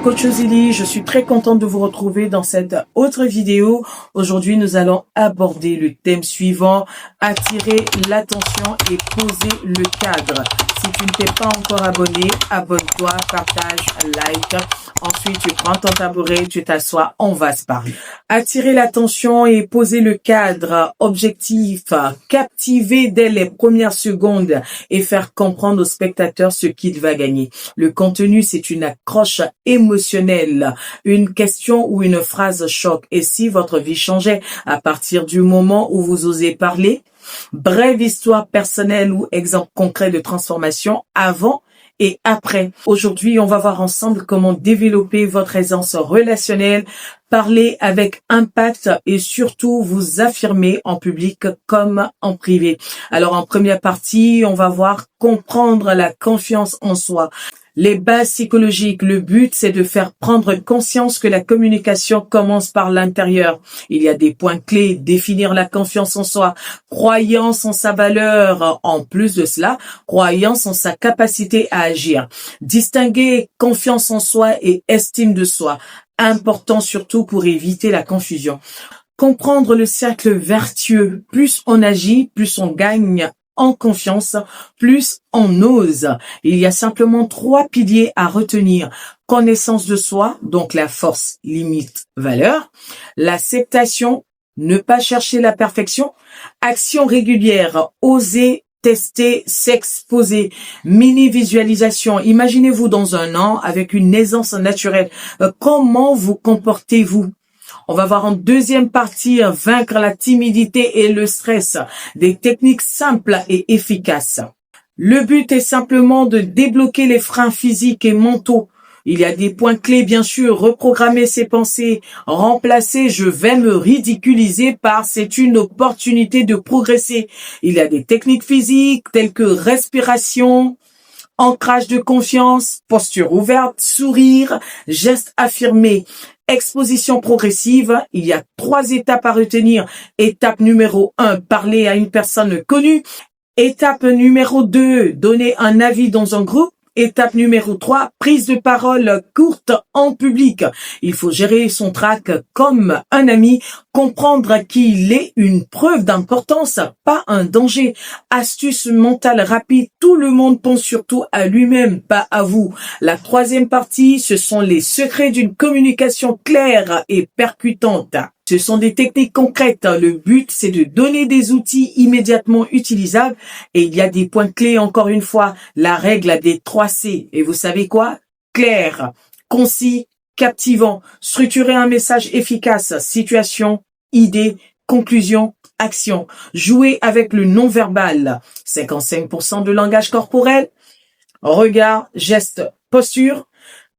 coach Ozili, je suis très contente de vous retrouver dans cette autre vidéo. Aujourd'hui, nous allons aborder le thème suivant, attirer l'attention et poser le cadre. Si tu ne t'es pas encore abonné, abonne-toi, partage, like. Ensuite, tu prends ton tabouret, tu t'assois, on va se parler. Attirer l'attention et poser le cadre, objectif, captiver dès les premières secondes et faire comprendre au spectateur ce qu'il va gagner. Le contenu, c'est une accroche émotionnelle, une question ou une phrase choc. Et si votre vie changeait à partir du moment où vous osez parler? Brève histoire personnelle ou exemple concret de transformation avant et après. Aujourd'hui, on va voir ensemble comment développer votre aisance relationnelle, parler avec impact et surtout vous affirmer en public comme en privé. Alors en première partie, on va voir comprendre la confiance en soi. Les bases psychologiques, le but, c'est de faire prendre conscience que la communication commence par l'intérieur. Il y a des points clés, définir la confiance en soi, croyance en sa valeur, en plus de cela, croyance en sa capacité à agir. Distinguer confiance en soi et estime de soi, important surtout pour éviter la confusion. Comprendre le cercle vertueux, plus on agit, plus on gagne en confiance, plus on ose. Il y a simplement 3 piliers à retenir. Connaissance de soi, donc la force, limite, valeur. L'acceptation, ne pas chercher la perfection. Action régulière, oser, tester, s'exposer. Mini-visualisation. Imaginez-vous dans un an avec une aisance naturelle. Comment vous comportez-vous? On va voir en deuxième partie vaincre la timidité et le stress, des techniques simples et efficaces. Le but est simplement de débloquer les freins physiques et mentaux. Il y a des points clés, bien sûr, reprogrammer ses pensées, remplacer « je vais me ridiculiser » par « c'est une opportunité de progresser ». Il y a des techniques physiques telles que respiration, ancrage de confiance, posture ouverte, sourire, gestes affirmés. Exposition progressive, il y a 3 étapes à retenir. Étape numéro 1, parler à une personne connue. Étape numéro 2, donner un avis dans un groupe. Étape numéro 3, prise de parole courte en public. Il faut gérer son trac comme un ami, comprendre qu'il est une preuve d'importance, pas un danger. Astuce mentale rapide, tout le monde pense surtout à lui-même, pas à vous. La 3e partie, ce sont les secrets d'une communication claire et percutante. Ce sont des techniques concrètes. Le but, c'est de donner des outils immédiatement utilisables. Et il y a des points clés, encore une fois, la règle des 3 C. Et vous savez quoi? Clair, concis, captivant. Structurer un message efficace. Situation, idée, conclusion, action. Jouer avec le non-verbal. 55% de langage corporel. Regard, geste, posture.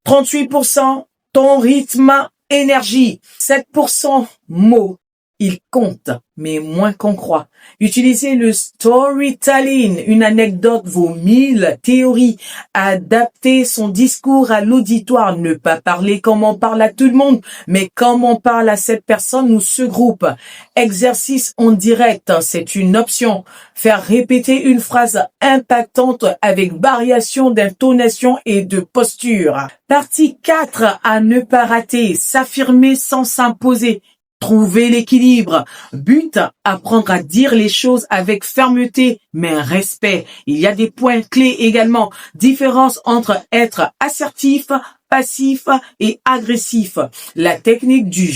38% ton rythme, énergie. 7% mots. Il compte, mais moins qu'on croit. Utilisez le storytelling. Une anecdote vaut 1000 théories. Adapter son discours à l'auditoire. Ne pas parler comme on parle à tout le monde, mais comme on parle à cette personne ou ce groupe. Exercice en direct, c'est une option. Faire répéter une phrase impactante avec variation d'intonation et de posture. Partie 4, à ne pas rater. S'affirmer sans s'imposer. Trouver l'équilibre. But, apprendre à dire les choses avec fermeté, mais respect. Il y a des points clés également. Différence entre être assertif, passif et agressif. La technique du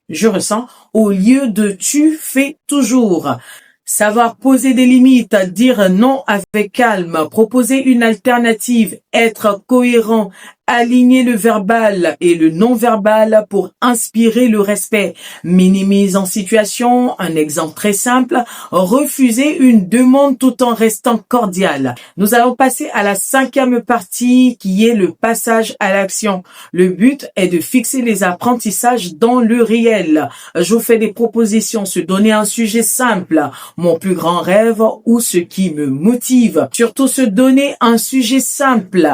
je ressens, au lieu de tu fais toujours. Savoir poser des limites, dire non avec calme, proposer une alternative, être cohérent, aligner le verbal et le non-verbal pour inspirer le respect. Minimise en situation, un exemple très simple, refuser une demande tout en restant cordial. Nous allons passer à la 5e partie qui est le passage à l'action. Le but est de fixer les apprentissages dans le réel. Je vous fais des propositions, se donner un sujet simple, mon plus grand rêve ou ce qui me motive. Surtout se donner un sujet simple.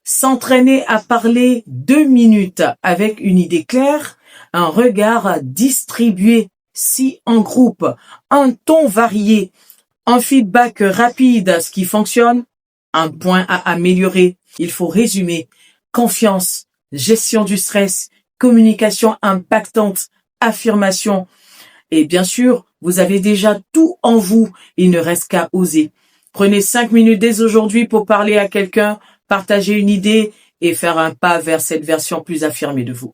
S'entraîner à parler 2 minutes avec une idée claire, un regard distribué si en groupe, un ton varié, un feedback rapide, ce qui fonctionne, un point à améliorer. Il faut résumer. Confiance, gestion du stress, communication impactante, affirmation. Et bien sûr, vous avez déjà tout en vous. Il ne reste qu'à oser. Prenez 5 minutes dès aujourd'hui pour parler à quelqu'un, partager une idée et faire un pas vers cette version plus affirmée de vous.